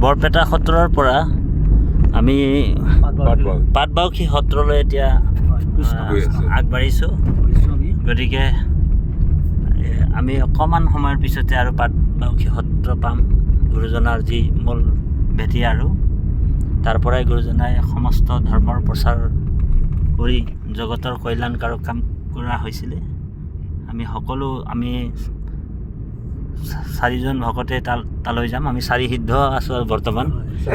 বৰপেটা সত্ৰৰ পৰা আমি পাটবাউসী সত্ৰলৈ এতিয়া আগবাঢ়িছোঁ। গতিকে আমি অকণমান সময়ৰ পিছতে আৰু পাটবাউসী সত্ৰ পাম। গুৰুজনাৰ যি মূল ভেটি আৰু তাৰ পৰাই গুৰুজনাই সমস্ত ধৰ্মৰ প্ৰচাৰ কৰি জগতৰ কল্যাণকাৰক কাম কৰা হৈছিলে। আমি চাৰিজন ভকতে তালৈ যাম। আমি চাৰি সিদ্ধ আছোঁ আৰু বৰ্তমান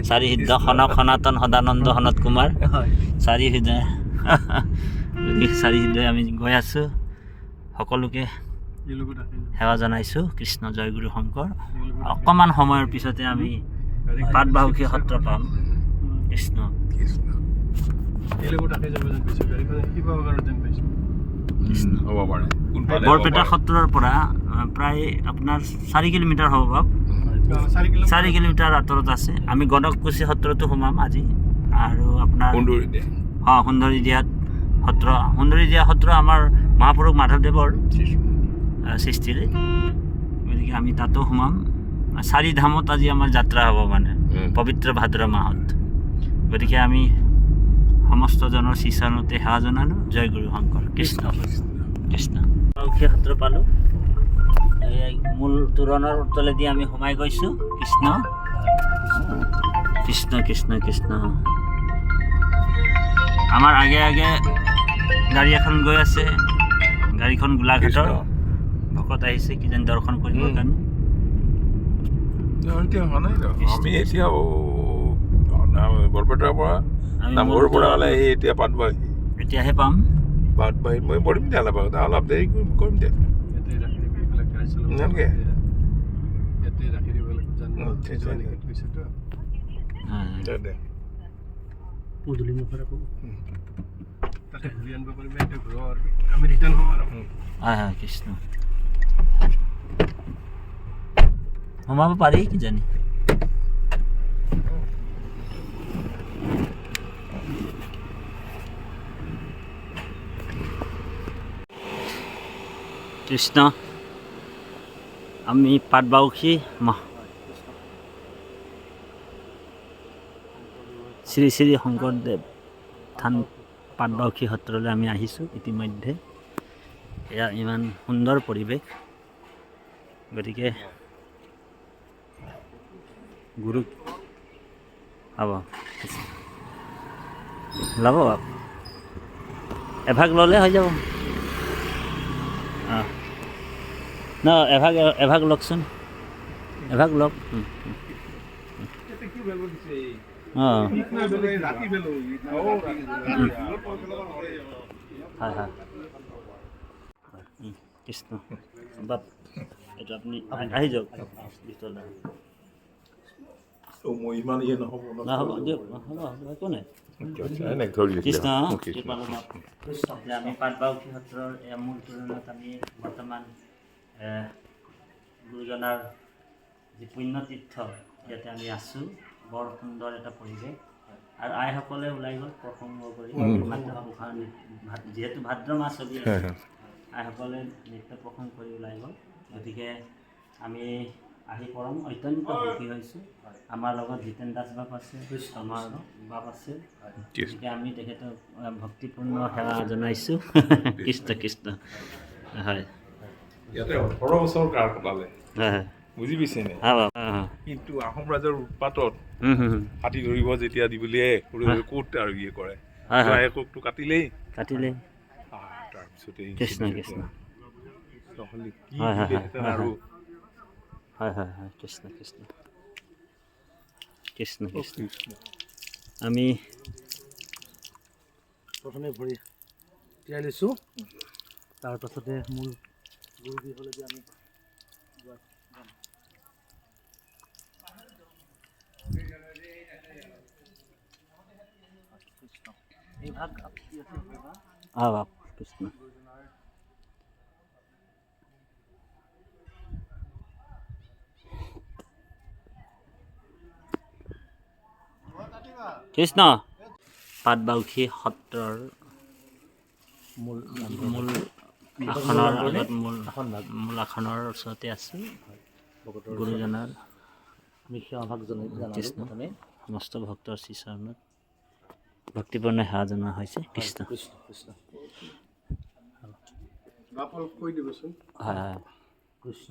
চাৰি সিদ্ধ সনক সনাতন সদানন্দ সনত কুমাৰ চাৰি সিদ্ধ আমি গৈ আছোঁ। সকলোকে সেৱা জনাইছোঁ। কৃষ্ণ জয় গুৰু শংকৰ। অকণমান সময়ৰ পিছতে আমি পাটবাউসী সত্ৰ পাম। কৃষ্ণ বৰপেটা সত্ৰৰ পৰা প্ৰায় আপোনাৰ 4 কিলোমিটাৰ হ'ব বাৰু। 4 কিলোমিটাৰ আঁতৰত আছে। আমি গণককুছি সত্ৰতো সোমাম আজি। আৰু আপোনাৰ সুন্দৰীদিয়াত সুন্দৰীদিয়া সত্ৰ আমাৰ মহাপুৰুষ মাধৱদেৱৰ সৃষ্টিৰে। গতিকে আমি তাতো সোমাম। 4 ধামত আজি আমাৰ যাত্ৰা হ'ব, মানে পবিত্ৰ ভাদ্ৰ মাহত। গতিকে আমি সমস্তজনৰ শ্ৰীচৰণতে সেৱা জনালোঁ। জয় গুৰু শংকৰ। কৃষ্ণ কৃষ্ণ। বাউসী সত্ৰ পালোঁ। এই মূল তোৰণৰ তলেদি আমি সোমাই গৈছোঁ। কৃষ্ণ কৃষ্ণ কৃষ্ণ কৃষ্ণ। আমাৰ আগে আগে গাড়ী এখন গৈ আছে। গাড়ীখন গোলাঘাটৰ। ভকত আহিছে কিজানি দৰ্শন কৰিবৰ কাৰণে। আমি এতিয়া বৰপেটাৰ পৰা নামঘৰৰ পৰা হ'লে এতিয়া পাটবাউসী এতিয়াহে পাম। পাটবাউসী মই পঢ়িম দিয়া নাপাওঁ, অলপ দেৰি কৰিম দিয়া। কৃষ্ণ সোমাব পাৰি কিজানি। কৃষ্ণ। আমি পাটবাউসী শ্ৰী শ্ৰী শংকৰদেৱ থান পাটবাউসী সত্ৰলৈ আমি আহিছোঁ ইতিমধ্যে। এয়া ইমান সুন্দৰ পৰিৱেশ। গতিকে গুৰুক ল'ব এভাগ ল'লে হৈ যাব। এভাগ লওকচোন, এভাগ লওক। কৃষ্ণ বাপ, এইটো আপুনি আহি যাওক। নহ'ব দিয়ক, একো নাই। কৃষ্ণ। আমি পাটবাউসী সত্ৰৰ মূল তোৰণত আমি বৰ্তমান গুৰুজনাৰ যি পুণ্যতীৰ্থ ইয়াতে আমি আছোঁ। বৰ সুন্দৰ এটা পৰিৱেশ। আৰু আইসকলে ওলাই গ'ল প্ৰসংগ কৰি। যিহেতু ভাদ্ৰ মাহ চলি আছে, আইসকলে নৃত্য প্ৰসংগ কৰি ওলাই গ'ল। গতিকে আমি আহি পৰম অত্যন্ত সুখী হৈছোঁ। আমাৰ লগত জিতেন দাস বাপ আছে, আমাৰ বাপ আছে। গতিকে আমি তেখেতক ভক্তিপূৰ্ণ সেৱা জনাইছোঁ। কৃষ্ণ কৃষ্ণ। হয়, ইয়াতে 18 বছৰ কাল কটালে, বুজি পাইছেনে? কিন্তু আহোম ৰাজৰ উৎপাতত হাতী ধৰিব যেতিয়া দিবলিয়ে ক'ত আৰু কৰে, জোৱায়েককটো কাটিলেই। তাৰপিছতে কৃষ্ণ কৃষ্ণ। আৰু কৃষ্ণ কৃষ্ণ কৃষ্ণ কৃষ্ণ। আমি প্ৰথমে ভৰি তিয়াই লৈছোঁ, তাৰপাছতে মূল গুৰুগৃহলৈকে আমি কৃষ্ণ। কৃষ্ণ। পাটবাউসী সত্ৰৰ মূল আসনৰ আগত মূল আসনৰ ওচৰতে আছোঁ। গুৰুজনাৰ কৃষ্ণ সমস্ত ভক্তৰ শ্ৰীচৰণত ভক্তিপূৰ্ণ সেৱা জনোৱা হৈছে। কৃষ্ণ হয় হয় কৃষ্ণ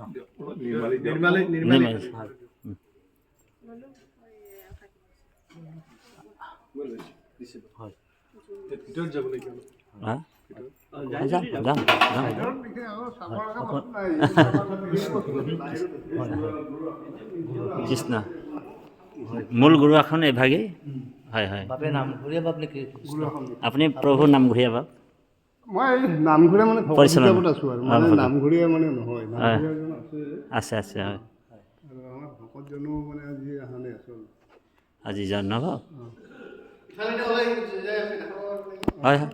কৃষ্ণ মূল গুৰু আসন এভাগেই হয় হয় আপুনি প্ৰভুৰ নাম ঘূৰিয়া বাপ মই নামঘৰীয়া মানে ভকত হিচাপত আছোঁ আৰু মানে নামঘৰীয়া মানে নহয় নামঘৰীয়া এজন আছে আছে হয় আৰু আমাৰ ভকতজনো মানে আজি অহা নাই আচল আজি জন্ম হয় হয়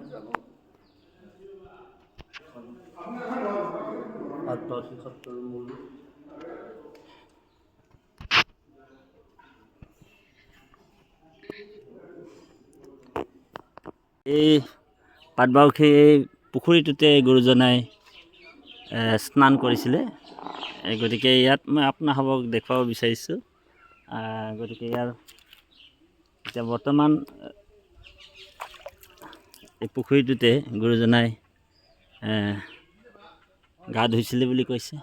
এই পাটবাউসী পুখুৰীটোতে গুৰুজনাই স্নান কৰিছিলে। গতিকে ইয়াত মই আপোনাসৱক দেখুৱাব বিচাৰিছোঁ। গতিকে ইয়াৰ এতিয়া বৰ্তমান এই পুখুৰীটোতে গুৰুজনাই গা ধুইছিলে বুলি কৈছে।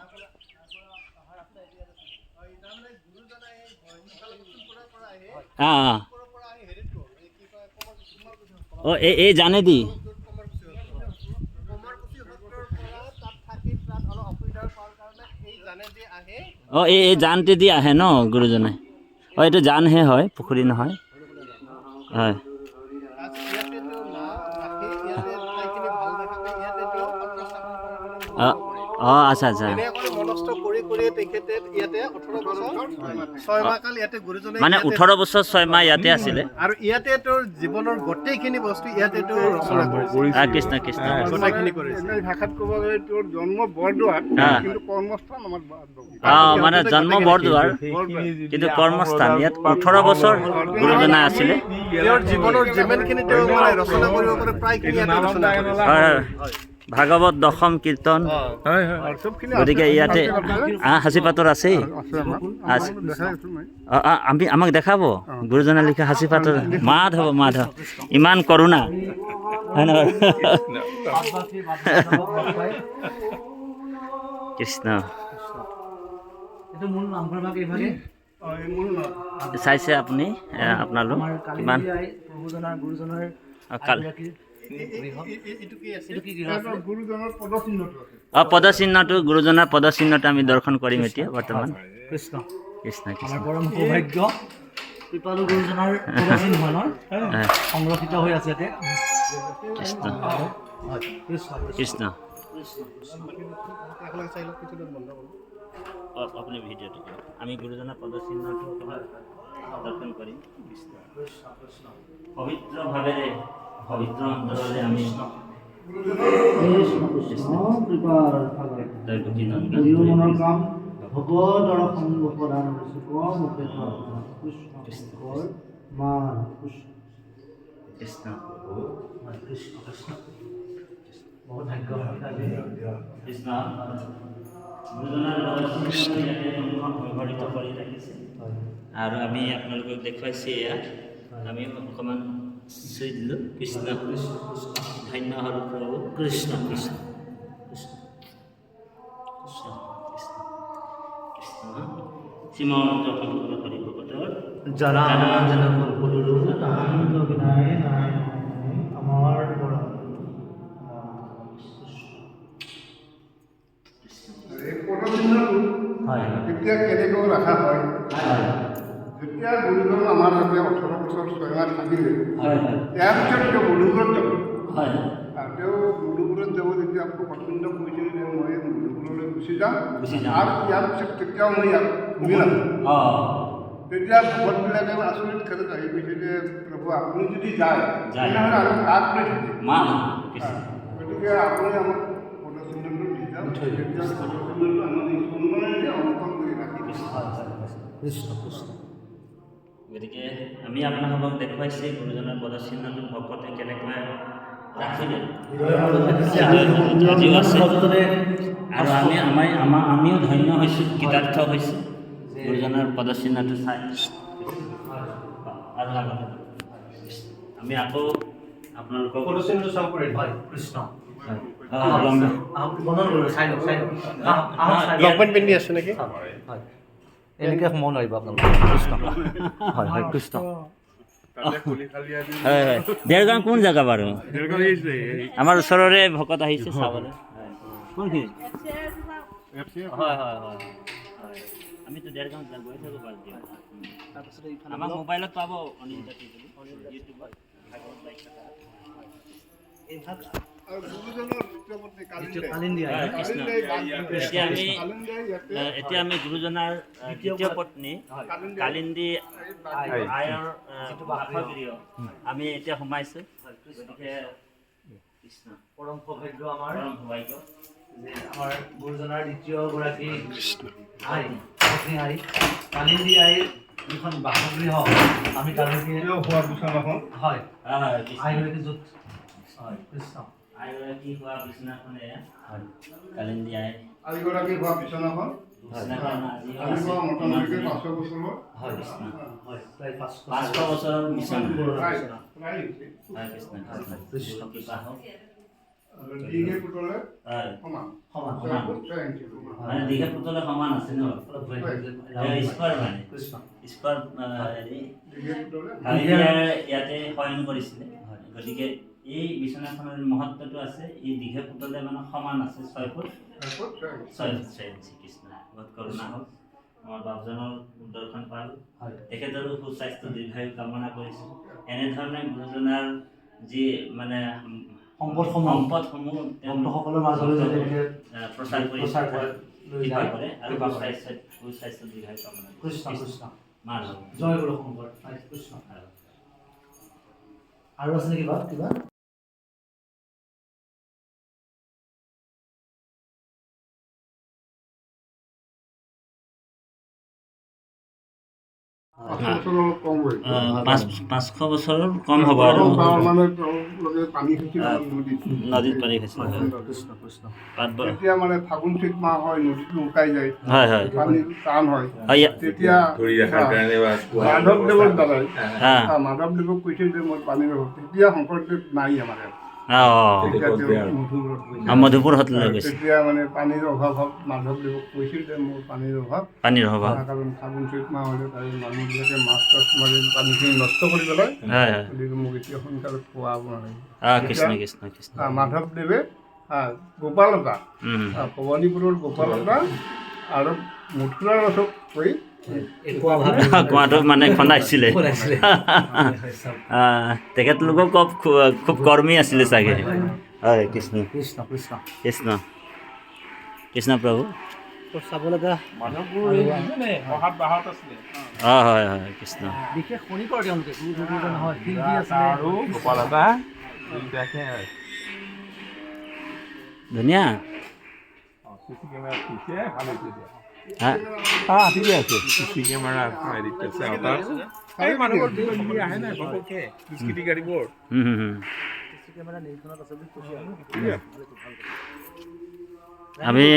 অঁ এই জানেদি অঁ এই জানতেদি আহে ন গুৰুজনাই। অঁ এইটো জানহে হয়, পুখুৰী নহয়। হয় অঁ অঁ আচ্ছা আচ্ছা মানে 18 বছৰ 6 মাহ ইয়াতে আছিলে আৰু ইয়াতে তোৰ জীৱনৰ গোটেইখিনি বস্তু ইয়াতে তোৰ ৰচনা কৰিছে। কৃষ্ণ কৃষ্ণ গোটেইখিনি কৰিছে। ভাষাত ক'ব গ'লে তোৰ জন্ম বৰদোৱাৰ কিন্তু কৰ্মস্থান আমাৰ মানে জন্ম বৰদোৱাৰ কিন্তু কৰ্মস্থান ইয়াত 18 বছৰ গুৰুজনা আছিলে। তেওঁৰ জীৱনৰ যিমানখিনি তেওঁ মানে ৰচনা কৰিব পাৰে প্ৰায়খিনি ইয়াতে ৰচনা কৰিছে। ভাগৱত দশম কীৰ্তন গতিকে ইয়াতে সাঁচিপাতৰ আছেই। আমাক দেখাব গুৰুজনা লিখা সাঁচিপাতৰ। মাধৱ মাধৱ ইমান কৰোণা হয় নহয়। কৃষ্ণ চাইছে আপুনি আপোনালোক কিমান পদচিহ্নটো গুৰুজনাৰ পদচিহ্নটো আমি দৰ্শন কৰিম এতিয়া বৰ্তমান। কৃষ্ণ কৃষ্ণ কৃষ্ণ পৰম সৌভাগ্য কৃপালু গুৰুজনাৰ সংৰক্ষিত হৈ আছে ইয়াতে। কৃষ্ণ কৃষ্ণ আপুনি ভিডিঅ'টো আমি গুৰুজনাৰ পদচিহ্নটো দৰ্শন কৰিম। পবিত্ৰ ভাৱেৰে পবিত্ৰ অন্তৰেৰে আমি মনৰ কাম ভগৱত দৰ্শন প্ৰদান কৃষ্ণ কৃষ্ণ কৃষ্ণ বহুত ভাগ্য কৃষ্ণ গুৰুজনাৰ সংঘটিত কৰি ৰাখিছে আৰু আমি আপোনালোকক দেখুৱাইছে এয়া। আমি অকণমান চুই দিলোঁ। কৃষ্ণ কৃষ্ণ ধন্য হ'ল প্ৰভু। কৃষ্ণ কৃষ্ণ কৃষ্ণ কৃষ্ণ কৃষ্ণ কৃষ্ণ শ্ৰীমন্ত শংকৰ হৰি ভকতৰ আমাৰ এই পদচিহ্নটো তেতিয়া কেনেকৈ ৰখা হয়? যেতিয়া গুৰুজন আমাৰ তাতে 18 বছৰ 6 মাহ থাকিলে ইয়াৰ পিছত তেওঁ মধুপুৰত যাব। আৰু তেওঁ মধুপুৰত যাব যেতিয়া পচন্দ কৰিছিল যে মই মধুপুৰলৈ গুচি যাম আৰু ইয়াৰ পিছত কেতিয়াও মই ইয়াত ঘূৰি নাযাওঁ। তেতিয়া ভকতবিলাকে আচৰিত ক্ষেত্ৰত আহি কৈছে যে প্ৰভু আপুনি যদি যায় তেনেহ'লে আৰু কাক লৈ থাকিম। গতিকে আপুনি আমাক পদচিহ্নটো দি যাওক। তেতিয়া পদচিহ্নটো আমাক সন্মানেৰে অংকন কৰি ৰাখিব। কৃষ্ণ কৃষ্ণ। গতিকে আমি আপোনালোকক দেখুৱাইছে গুৰুজনাৰ পদচিহ্নটো ভকতে কেনেকৈ ৰাখিলে আজিও আছে। আৰু আমিও ধন্য হৈছোঁ, কৃতাৰ্থ হৈছোঁ গুৰুজনাৰ পদচিহ্নটো চাই আৰু আগতে আমি আকৌ আপোনালোকক পদচিহ্নটো চাব পাৰে হয় কৃষ্ণ লং পেণ্ট পিন্ধি আছে নেকি? এনেকৈ সোমাব নোৱাৰিব আপোনালোকে কৃষ্ণ হয় হয় কৃষ্ণ হয় হয় দেৰগাঁও কোন জেগা বাৰু আমাৰ ওচৰৰে ভকত আহিছে চাবলৈ কোনখিনি হয় হয় হয় আমিতো দেৰগাঁও গৈ থাকোঁ বাছ দিওঁ তাৰপিছত আমাক মোবাইলত পাব অনিল জাতি বুলি ইউটিউবত এতিয়া আমি গুৰুজনাৰ দ্বিতীয় পত্নী কালিন্দী আইৰ বাসগৃহ আমি এতিয়া সোমাইছোঁ গতিকে কৃষ্ণ পৰম সৌভাগ্য আমাৰ পৰম সৌভাগ্য যে আমাৰ গুৰুজনাৰ দ্বিতীয়গৰাকী আই পত্নী আই কালিন্দী আইৰ যিখন বাসগৃহ আমি কালিন্দী হোৱা বিচনাখন হয় কৃষ্ণ আইগৰাকী য'ত হয় কৃষ্ণ আইগৰাকী হোৱা বিচনাখনে কালিন্দী আই আইগৰাকী হোৱা বিচনাখন বিচনাখন আজিও আজি আছে হোৱা মোটামুটি 500 বছৰৰ হয় কৃষ্ণ হয় প্ৰায় 500 বছৰৰ বিচনা প্ৰায় হয় কৃষ্ণ কৃষ্ণ কৃপা হওক আৰু দীঘে পুতলে হয় সমান সমান সমান 6 ইঞ্চি মানে দীঘে পুতলে সমান আছে ন অলপ ভয় লাগে। স্কোৱাৰ মানে কৃষ্ণ স্কোৱাৰ হেৰি দীঘে পুতলে ইয়াতে শয়ন কৰিছিলে গতিকে এই বিচনাখনৰ মহত্বটো আছে এই দীঘে পুতলে মানে সমান আছে 6 ফুট 6 ইঞ্চি কৃষ্ণ বহুত কৰোণা হওক আমাৰ বাপজনৰ দৰ্শন পালোঁ হয় তেখেতৰো সুস্বাস্থ্য দীৰ্ঘায়ু কামনা কৰিছোঁ এনেধৰণে গুৰুজনাৰ যি মানে সম্পদসমূহ ভক্তসকলৰ মাজলৈ যাতে প্ৰচাৰ কৰি প্ৰচাৰ কৰে লৈ কৃপা যায় কৰে আৰু কৃপা কৰে। সুস্বাস্থ্য দীৰ্ঘায়ু কামনা কৃষ্ণ কৃষ্ণ মাধৱ জয় গুৰু শংকৰ হয়, কৃষ্ণ আৰু আছে নেকি কিবা কম হৈ 500 বছৰৰ কম হ'ব আৰু মানে তেওঁলোকে পানী খেতি নদীত পানী খাইছে কৃষ্ণ কৃষ্ণ যেতিয়া মানে ফাগুন চৈত মাহ হয় নদীটো শুকাই যায় হয় হয় পানী টান হয় হয় তেতিয়া মাধৱদেৱৰ দ্বাৰাই মাধৱদেৱক কৈছিল যে মই পানী ৰখোঁ তেতিয়া শংকৰদেৱ নাই আমাৰ ইয়াত তেতিয়া তেওঁ মধুপুৰত গৈছিল। মধুপুৰত লৈ গৈছে তেতিয়া মানে পানীৰ অভাৱত মাধৱদেৱক কৈছিল যে মোৰ পানীৰ অভাৱ পানীৰ অভাৱ কাৰণ ফাগুন চৈত মাহ হ'লে তাৰে মানুহবিলাকে মাছ চাছ মাৰি পানীখিনি নষ্ট কৰি পেলাই হয় হয় গতিকে মোক এতিয়া সোনকালে খোৱাব নালাগে কৃষ্ণ কৃষ্ণ কৃষ্ণ মাধৱদেৱে গোপালতা ভৱানীপুৰৰ গোপালতা আৰু মথুৰাৰ ৰসক কৈ কুঁৱাটো মানে খন্দাইছিলে তেখেতলোকক খুব কৰ্মী আছিলে চাগে হয় কৃষ্ণ কৃষ্ণ কৃষ্ণ কৃষ্ণ কৃষ্ণ প্ৰভু চাব লগা মহাত বাহত আছিলে হয় হয় কৃষ্ণ বিশেষ শনিকৰ তেওঁলোকে গুৰুজন হয় শিল্পী আছিলে আৰু গোপালতা দুইটাকে ধুনীয়া চিচি কেমেৰা ঠিকে ভাল হৈছে হা ঠিকে আছে চিচি কেমেৰা এডিট আছে আৰু তাত এই মানুহবোৰ আহে নাই ঘপককে দুষ্কৃতি গাড়ীবোৰ কেমেৰা নিৰীক্ষণত আছে বুলি কৈছে আমি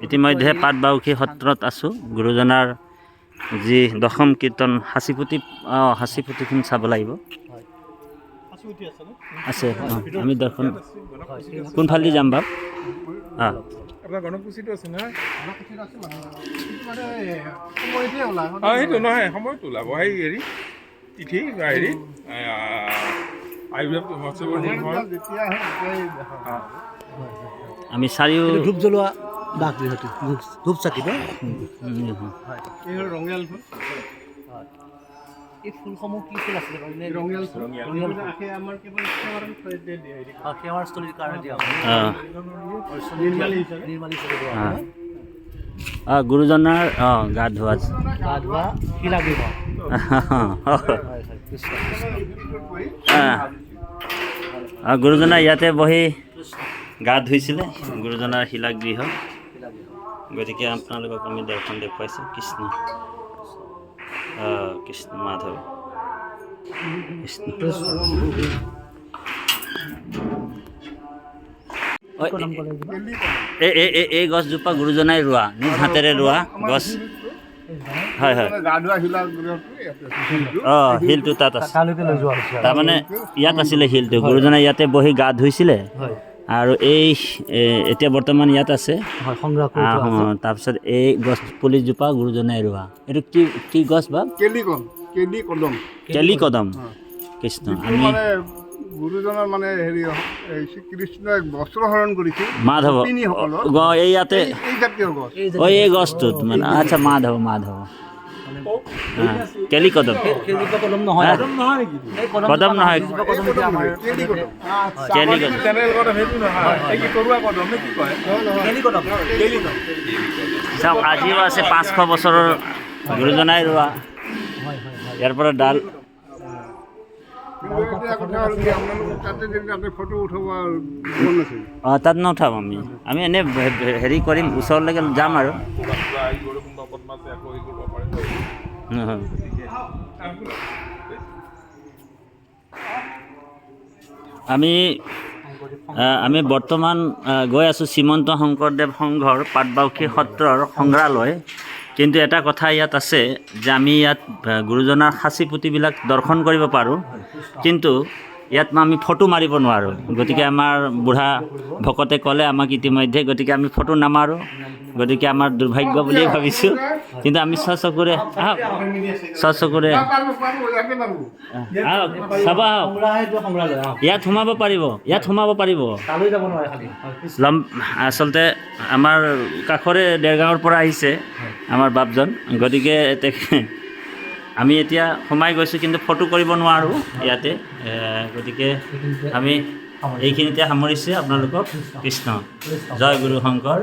ইতিমধ্যে পাটবাউসী সত্ৰত আছোঁ গুৰুজনাৰ যি দশম কীৰ্তন সাঁচিপুতিখন চাব লাগিব আছে আমি দৰ্শন কোনফালেদি যাম বাৰু আপোনাৰ গণপুচিটো আছে নহয় সেইটো নহয় সময়ত ওলাব সেই হেৰি তিথি হেৰি আয়ুৰ্বেদ মহোৎসৱৰ দিন হয় আমি চাৰিও ধূপ জ্বলোৱা বাসগৃহটো ধূপ চাকি ৰঙিয়াল ফুল এই ফুলসমূহ কি ফুল আছিলে ৰঙিয়াল ফুল আমাৰ কেৱল সেৱাৰ স্থলীৰ কাৰণে দিয়া নিৰ্মালী হিচাপে দিয়া হয় গুৰুজনাৰ গা ধোৱা গা ধোৱা শিলাগৃহ গুৰুজনা ইয়াতে বহি গা ধুইছিলে গুৰুজনাৰ শিলাগৃহ গতিকে আপোনালোকক আমি দৰ্শন দেখুৱাইছোঁ কৃষ্ণ কৃষ্ণ মাধৱ কৃষ্ণ এই গছজোপা গুৰুজনাই ৰোৱা নিজ হাতেৰে ৰোৱা গছ হয় হয় গা ধোৱা শিলা গৃহটো ইয়াতে আছে, শিলটো। অঁ শিলটো তাত আছে তালৈকে লৈ যোৱা হৈছে আৰু। তাৰমানে ইয়াত আছিলে শিলটো গুৰুজনাই ইয়াতে বহি গা ধুইছিলে হয় আৰু এই এতিয়া বৰ্তমান ইয়াত আছে হয় সংগ্ৰহ কৰি থোৱা আছে। তাৰপিছত এই গছ পুলিজোপা গুৰুজনাই ৰোৱা এইটো কি কি গছ বা কেলি কদম কেলি কদম কৃষ্ণ যিটো আমি মানে গুৰুজনৰ মানে হেৰি এই শ্ৰীকৃষ্ণই বস্ত্ৰ হৰণ কৰিছিল মাধৱ গোপিনীসকলৰ এই ইয়াতে এই জাতীয় গছ এই গছটোত মানে আচ্ছা মাধৱ কেলি কদম সেইজোপা কদম নহয় হা? এই কদমজোপা কদম নহয় সেইজোপা কদম এতিয়া আমাৰ কেলি কদম কেলি কদম জেনেৰেল কদম সেইটো নহয় এই কি তৰুৱা কদম নে কি কয় কেলি কদম চাওক আজিও আছে 500 বছৰৰ গুৰুজনাই ৰোৱা ইয়াৰ পৰা ডাল কিন্তু এতিয়া কথা হ'ল কি আপোনালোক তাতে ফটো উঠাব মন আছিল তাত নুঠাম আমি এনেই হেৰি কৰিম ওচৰলৈকে যাম আৰু পুৰা আহি গ'লে কোনোবা পদ্মাছে আকৌ হেৰি কৰিব পাৰে আমি বৰ্তমান গৈ আছোঁ শ্ৰীমন্ত শংকৰদেৱ সংঘৰ পাটবাউসী সত্ৰৰ সংগ্ৰহালয় কিন্তু এটা কথা ইয়াত আছে যে আমি ইয়াত গুৰুজনাৰ সাঁচি পুথিবিলাক দৰ্শন কৰিব পাৰোঁ কিন্তু ইয়াত আমি ফটো মাৰিব নোৱাৰোঁ গতিকে আমাৰ বুঢ়া ভকতে ক'লে আমাক ইতিমধ্যে গতিকে আমি ফটো নামাৰোঁ গতিকে আমাৰ দুৰ্ভাগ্য বুলিয়ে ভাবিছোঁ কিন্তু আমি স্বচকুৰে চাব আহক ইয়াত সোমাব পাৰিব তালৈ যাব নোৱাৰে খালি আচলতে আমাৰ কাষৰে দেৰগাঁৱৰ পৰা আহিছে আমাৰ বাপজন গতিকে আমি এতিয়া সোমাই গৈছোঁ কিন্তু ফটো কৰিব নোৱাৰোঁ ইয়াতে গতিকে আমি এইখিনিতে সামৰিছোঁ আপোনালোকক কৃষ্ণ জয় গুৰু শংকৰ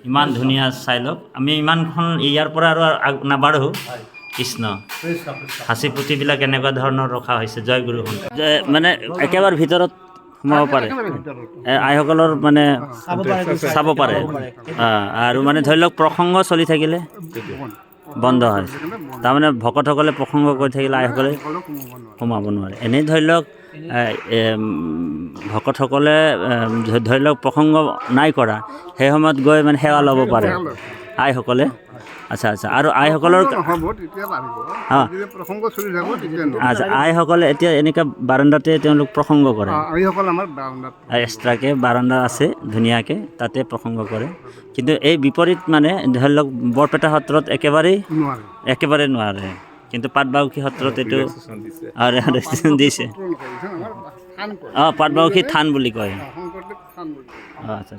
ইমান ধুনীয়া চাই লওক আমি ইমানখন ইয়াৰ পৰা আৰু নাবাঢ়োঁ কৃষ্ণ সাঁচি পুথিবিলাক এনেকুৱা ধৰণৰ ৰখা হৈছে জয় গুৰু শংকৰ মানে একেবাৰে ভিতৰত সোমাব পাৰে আইসকলৰ মানে চাব পাৰে আৰু মানে ধৰি লওক প্ৰসংগ চলি থাকিলে বন্ধ হয় তাৰমানে ভকতসকলে প্ৰসংগ কৰি থাকিলে আইসকলে সোমাব নোৱাৰে এনেই ধৰি লওক ভকতসকলে ধৰি লওক প্ৰসংগ নাই কৰা সেই সময়ত গৈ মানে সেৱা ল'ব পাৰে আইসকলে আচ্ছা আৰু আইসকলৰ আচ্ছা আইসকলে এতিয়া এনেকুৱা বাৰাণ্ডাতে তেওঁলোক প্ৰসংগ কৰে এক্সট্ৰাকৈ বাৰাণ্ডা আছে ধুনীয়াকৈ তাতে প্ৰসংগ কৰে কিন্তু এই বিপৰীত মানে ধৰি লওক বৰপেটা সত্ৰত একেবাৰে নোৱাৰে কিন্তু পাটবাউসী সত্ৰত এইটো দিছে পাটবাউসী থান বুলি কয় আচ্ছা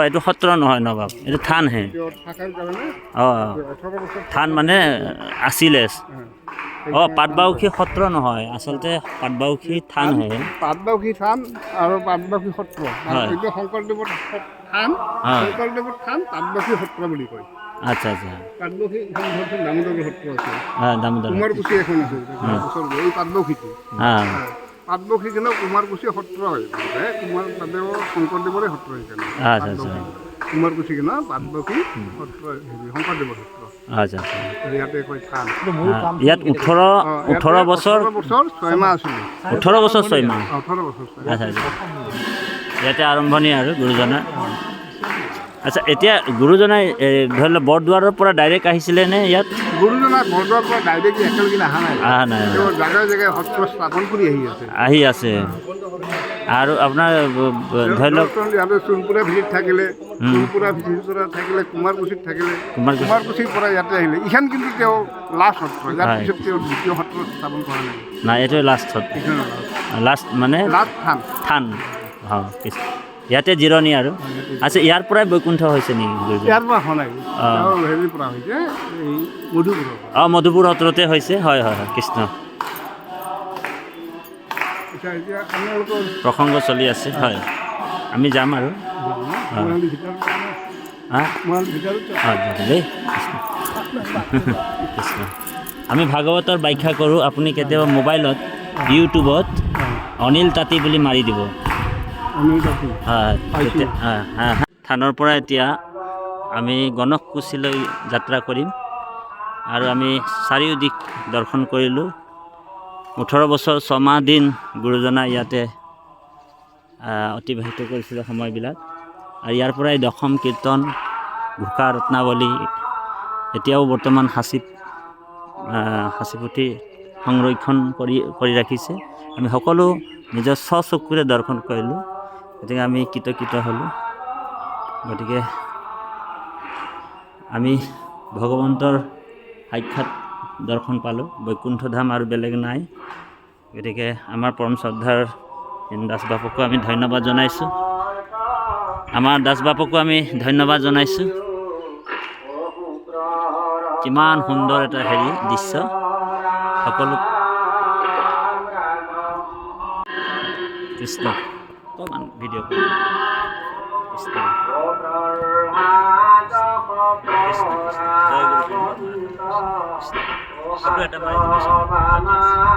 এইটো সত্ৰ নহয় নবাব এইটো থানহে থান মানে আছিলে পাটবাউসী সত্ৰ নহয় আচলতে পাটবাউসী থানহে পাটবাউসী থান আৰু পাটবাউসী সত্ৰ শংকৰদেৱৰ থান পাটবাউসী সত্ৰ বুলি কয় আচ্ছা পাটবাউসী দামোদৰ সত্ৰ আছে দামোদৰ কুমাৰকুচি এখন আছে এই পাটবাউসীটো পাটবাউসী কিন্তু কুমাৰকুচি সত্ৰ হয় তাতে শংকৰদেৱৰে সত্ৰ সেইকাৰণে কুমাৰকুচি কিন্তু পাটবাউসী সত্ৰ শংকৰদেৱৰ সত্ৰ ইয়াতে কয় থান ইয়াত 18 বছৰ 6 মাহ আছিলে 18 বছৰ 6 মাহ আচ্ছা ইয়াতে আৰম্ভণি আৰু গুৰুজনাৰ আচ্ছা এতিয়া গুৰুজনাই ধৰি লওক বৰদুৱাৰৰ পৰা ডাইৰেক্ট আহিছিলে নে ইয়াত গুৰুজনা বৰদুৱাৰৰ পৰা ডাইৰেক্ট একেলগে অহা নাই জেগাই সত্ৰ স্থাপন কৰি আহি আছে আৰু আপোনাৰ ধৰি লওক সোণপুৰা ভিজিত থাকিলে কুমাৰকুচিত থাকিলে কুমাৰকুচিৰ পৰা ইয়াতে আহিলে এইখন কিন্তু তেওঁ লাষ্ট সত্ৰ ইয়াৰ পিছত তেওঁ দ্বিতীয় সত্ৰ স্থাপন কৰা নাই এইটোৱে লাষ্ট মানে থান ইয়াতে জিৰণি আৰু আচ্ছা ইয়াৰ পৰাই বৈকুণ্ঠ হৈছে নেকি ইয়াৰ পৰা হোৱা নাই হেৰিৰ পৰা হৈছে মধুপুৰ সত্ৰতে হৈছে হয় কৃষ্ণ প্ৰসংগ চলি আছে হয় আমি যাম আৰু কৃষ্ণ আমি ভাগৱতৰ ব্যাখ্যা কৰোঁ আপুনি কেতিয়াবা মোবাইলত ইউটিউবত অনিল তাঁতী বুলি মাৰি দিব থানৰ পৰা এতিয়া আমি গণককুছিলৈ যাত্ৰা কৰিম আৰু আমি চাৰিও দিশ দৰ্শন কৰিলোঁ 18 বছৰ 6 মাহ দিন গুৰুজনা ইয়াতে অতিবাহিত কৰিছিলে সময়বিলাক আৰু ইয়াৰ পৰাই দশম কীৰ্তন ঘোষা ৰত্নাৱলী এতিয়াও বৰ্তমান সাঁচি সাঁচি পুথি সংৰক্ষণ কৰি ৰাখিছে। আমি সকলো নিজৰ স্বচকুৰে দৰ্শন কৰিলোঁ, গতিকে আমি কৃতকৃত হ'লোঁ। গতিকে আমি ভগৱন্তৰ সাক্ষাৎ দৰ্শন পালোঁ, বৈকুণ্ঠ ধাম আৰু বেলেগ নাই। গতিকে আমাৰ পৰম শ্ৰদ্ধাৰ দাস বাপকো আমি ধন্যবাদ জনাইছোঁ, আমাৰ দাস বাপকো আমি ধন্যবাদ জনাইছোঁ। কিমান সুন্দৰ এটা দৃশ্য, সকলো কৃষ্ণ অকণমান ভিডিঅ' কৃষ্ণ কৃষ্ণ জয় গুৰু ব্ৰহ্মা কৃষ্ণ এটা মাৰি দিবচোন।